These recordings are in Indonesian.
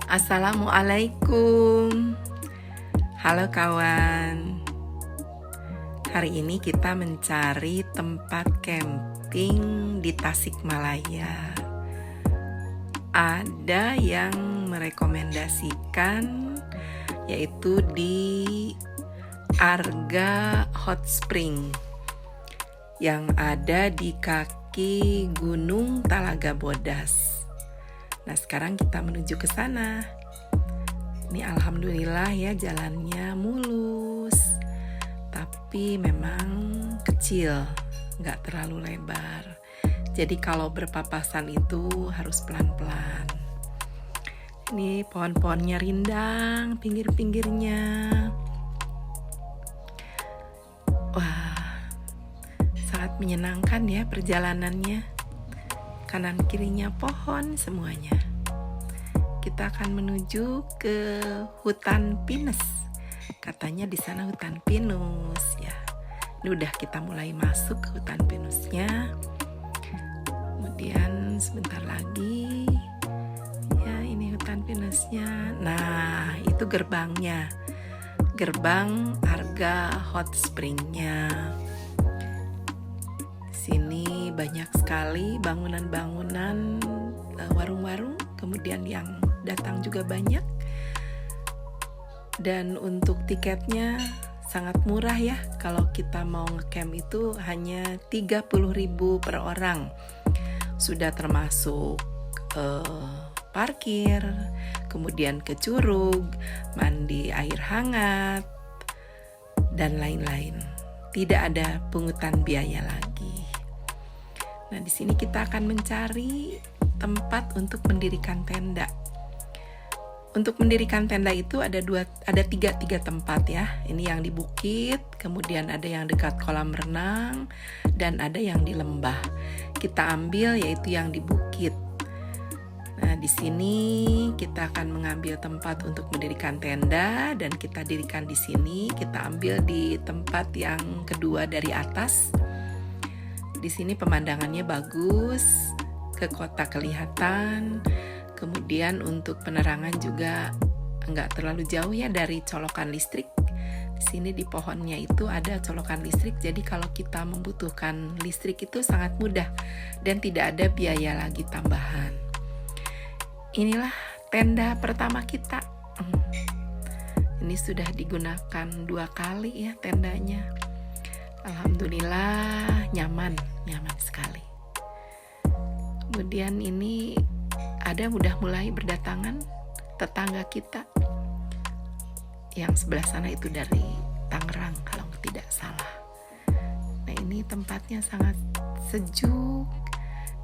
Assalamualaikum. Halo kawan. Hari ini kita mencari tempat camping di Tasikmalaya. Ada yang merekomendasikan yaitu di Arga Hot Spring yang ada di kaki Gunung Talaga Bodas. Nah, sekarang kita menuju ke sana. Ini alhamdulillah ya, jalannya mulus. Tapi memang kecil, nggak terlalu lebar. Jadi kalau berpapasan itu harus pelan-pelan. Ini pohon-pohonnya rindang, pinggir-pinggirnya. Wah, sangat menyenangkan ya perjalanannya. Kanan kirinya pohon semuanya. Kita akan menuju ke hutan pinus. Katanya di sana hutan pinus ya. Ini udah kita mulai masuk ke hutan pinusnya. Kemudian sebentar lagi ya, ini hutan pinusnya. Nah, itu gerbangnya. Gerbang Arga Hot Spring-nya. Sini banyak sekali bangunan-bangunan, warung-warung, kemudian yang datang juga banyak. Dan untuk tiketnya sangat murah ya. Kalau kita mau ngecamp itu hanya 30.000 per orang. Sudah termasuk parkir, kemudian ke curug, mandi air hangat, dan lain-lain. Tidak ada pungutan biaya lagi. Nah, di sini kita akan mencari tempat untuk mendirikan tenda. Untuk mendirikan tenda itu ada tiga tempat ya. Ini yang di bukit, kemudian ada yang dekat kolam renang, dan ada yang di lembah. Kita ambil yaitu yang di bukit. Nah, di sini kita akan mengambil tempat untuk mendirikan tenda dan kita dirikan di sini. Kita ambil di tempat yang kedua dari atas. Di sini pemandangannya bagus, ke kota kelihatan. Kemudian untuk penerangan juga enggak terlalu jauh ya dari colokan listrik. Di sini di pohonnya itu ada colokan listrik. Jadi kalau kita membutuhkan listrik itu sangat mudah dan tidak ada biaya lagi tambahan. Inilah tenda pertama kita. Ini sudah digunakan 2 kali ya tendanya. Alhamdulillah nyaman sekali. Kemudian ini udah mulai berdatangan tetangga kita. Yang sebelah sana itu dari Tangerang kalau tidak salah. Nah, ini tempatnya sangat sejuk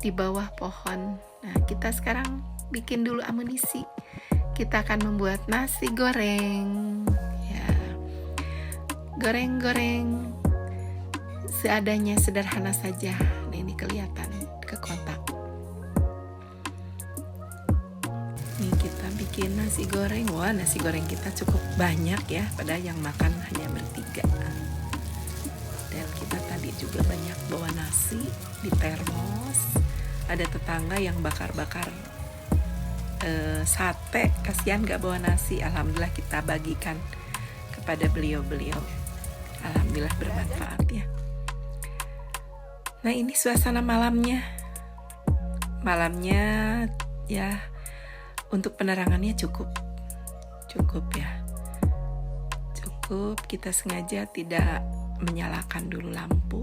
di bawah pohon. Nah, kita sekarang bikin dulu amunisi. Kita akan membuat nasi goreng. Ya. Goreng-goreng seadanya, sederhana saja. Nah, ini kelihatan ke kotak. Nih kita bikin nasi goreng. Wah, nasi goreng kita cukup banyak ya, padahal yang makan hanya bertiga. Dan kita tadi juga banyak bawa nasi di termos. Ada tetangga yang bakar-bakar sate, kasihan gak bawa nasi. Alhamdulillah kita bagikan kepada beliau-beliau. Alhamdulillah bermanfaat ya. Nah, ini suasana malamnya. Malamnya ya, untuk penerangannya cukup ya. Cukup, kita sengaja tidak menyalakan dulu lampu.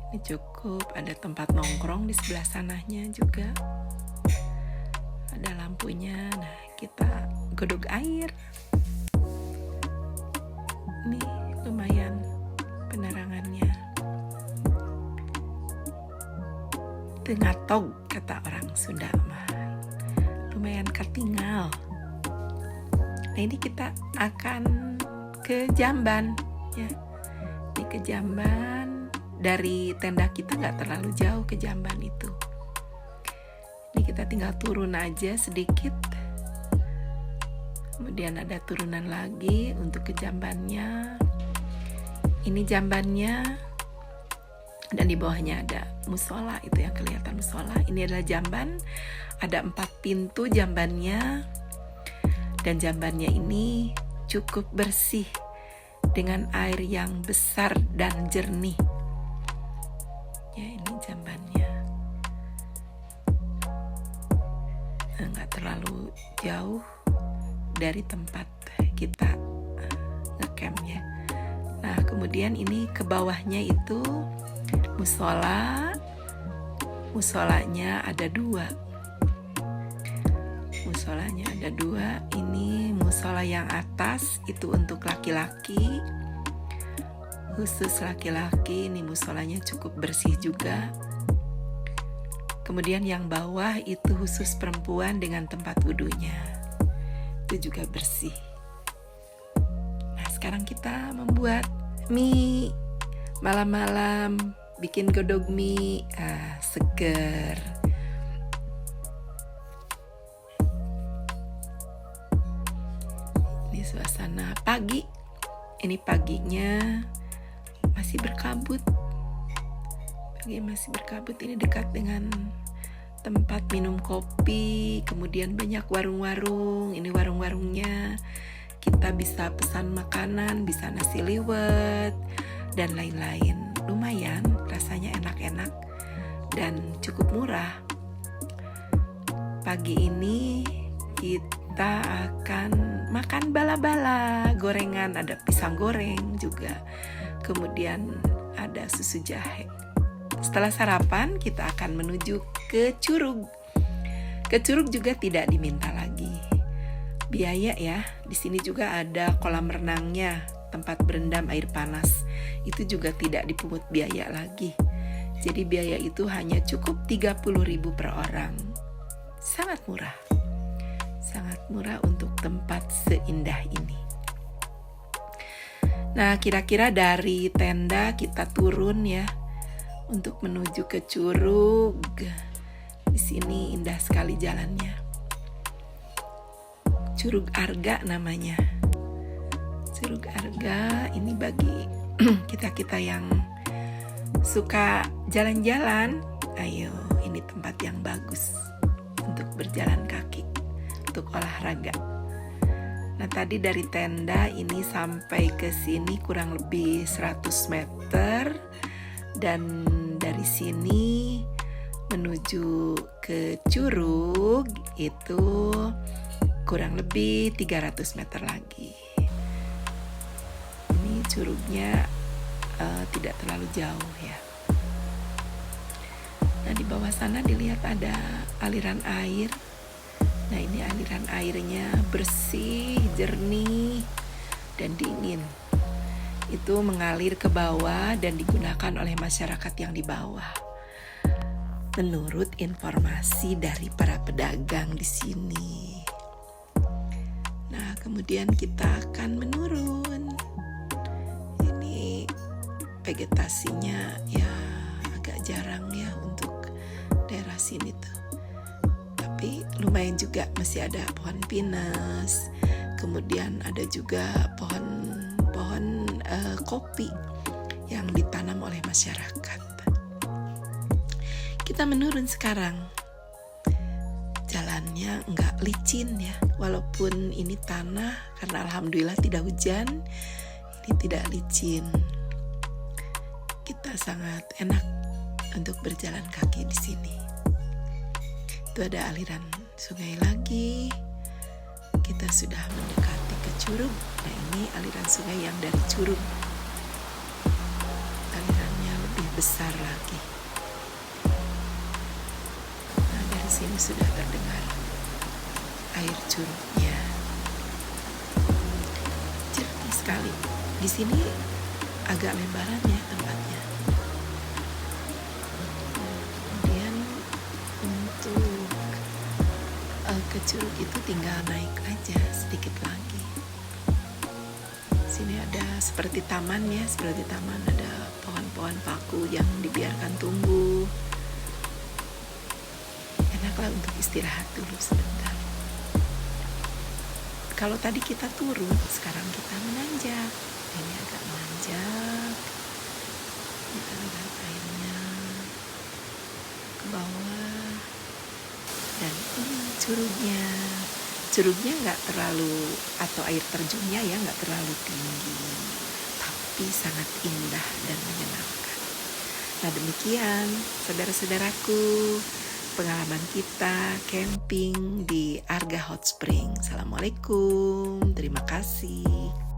Ini cukup, ada tempat nongkrong di sebelah sananya juga. Ada lampunya. Nah, kita godok air. Ini lumayan penerangannya. Tengatog kata orang Sunda mah. Lumayan ketinggal. Nah, ini kita akan ke jamban ya. Ini ke jamban. Dari tenda kita nggak terlalu jauh ke jamban itu. Ini kita tinggal turun aja sedikit. Kemudian ada turunan lagi untuk ke jambannya. Ini jambannya Dan di bawahnya ada musola, itu yang kelihatan musola. Ini adalah jamban, ada 4 pintu jambannya. Dan jambannya ini cukup bersih dengan air yang besar dan jernih. Ya, ini jambannya. Nggak terlalu jauh dari tempat kita ngecamp ya. Nah, kemudian ini ke bawahnya itu musola. Musolanya ada 2. Musolanya ada 2. Ini musola yang atas itu untuk laki-laki, khusus laki-laki. Ini musolanya cukup bersih juga. Kemudian yang bawah itu khusus perempuan dengan tempat wudhunya, itu juga bersih. Nah, sekarang kita membuat mie malam-malam, bikin godog mie, seger. Ini suasana pagi. Ini paginya masih berkabut. Pagi masih berkabut. Ini dekat dengan tempat minum kopi. Kemudian banyak warung-warung. Ini warung-warungnya. Kita bisa pesan makanan, bisa nasi liwet dan lain-lain. Lumayan, rasanya enak-enak dan cukup murah. Pagi ini kita akan makan bala-bala, gorengan, ada pisang goreng juga. Kemudian ada susu jahe. Setelah sarapan kita akan menuju ke Curug. Ke Curug juga tidak diminta lagi biaya ya. Di sini juga ada kolam renangnya, tempat berendam air panas. Itu juga tidak dipungut biaya lagi. Jadi biaya itu hanya cukup 30.000 per orang. Sangat murah. Sangat murah untuk tempat seindah ini. Nah, kira-kira dari tenda kita turun ya untuk menuju ke Curug. Di sini indah sekali jalannya. Curug Arga namanya. Curug Arga ini bagi kita-kita yang suka jalan-jalan, ayo, ini tempat yang bagus untuk berjalan kaki, untuk olahraga. Nah, tadi dari tenda ini sampai ke sini kurang lebih 100 meter. Dan dari sini menuju ke Curug itu kurang lebih 300 meter lagi. Ini curugnya tidak terlalu jauh ya. Nah, di bawah sana dilihat ada aliran air. Nah, ini aliran airnya bersih, jernih, dan dingin. Itu mengalir ke bawah dan digunakan oleh masyarakat yang di bawah. Menurut informasi dari para pedagang di sini. Nah, kemudian kita akan menurun. Ini vegetasinya ya agak jarang ya untuk daerah sini tuh. Tapi lumayan juga, masih ada pohon pinus. Kemudian ada juga pohon kopi yang ditanam oleh masyarakat. Kita menurun sekarang. Jalannya enggak licin ya, walaupun ini tanah, karena alhamdulillah tidak hujan, ini tidak licin. Kita sangat enak untuk berjalan kaki di sini. Itu ada aliran sungai lagi. Kita sudah mendekati ke Curug. Nah, ini aliran sungai yang dari Curug. Alirannya lebih besar lagi. Nah, dari sini sudah terdengar air curugnya. Jernih sekali. Di sini agak lebaran ya tempatnya. Kemudian untuk ke Curug itu tinggal naik aja sedikit lagi. Sini ada seperti taman ya, seperti taman, ada pohon-pohon paku yang dibiarkan tumbuh. Enaklah untuk istirahat dulu sebentar. Kalau tadi kita turun, sekarang kita menanjak. Ini agak menanjak. Di aliran airnya ke bawah. Dan ini curugnya nggak terlalu, atau air terjunnya ya nggak terlalu tinggi, tapi sangat indah dan menyenangkan. Nah demikian saudara-saudaraku, pengalaman kita camping di Arga Hot Spring. Assalamualaikum, terima kasih.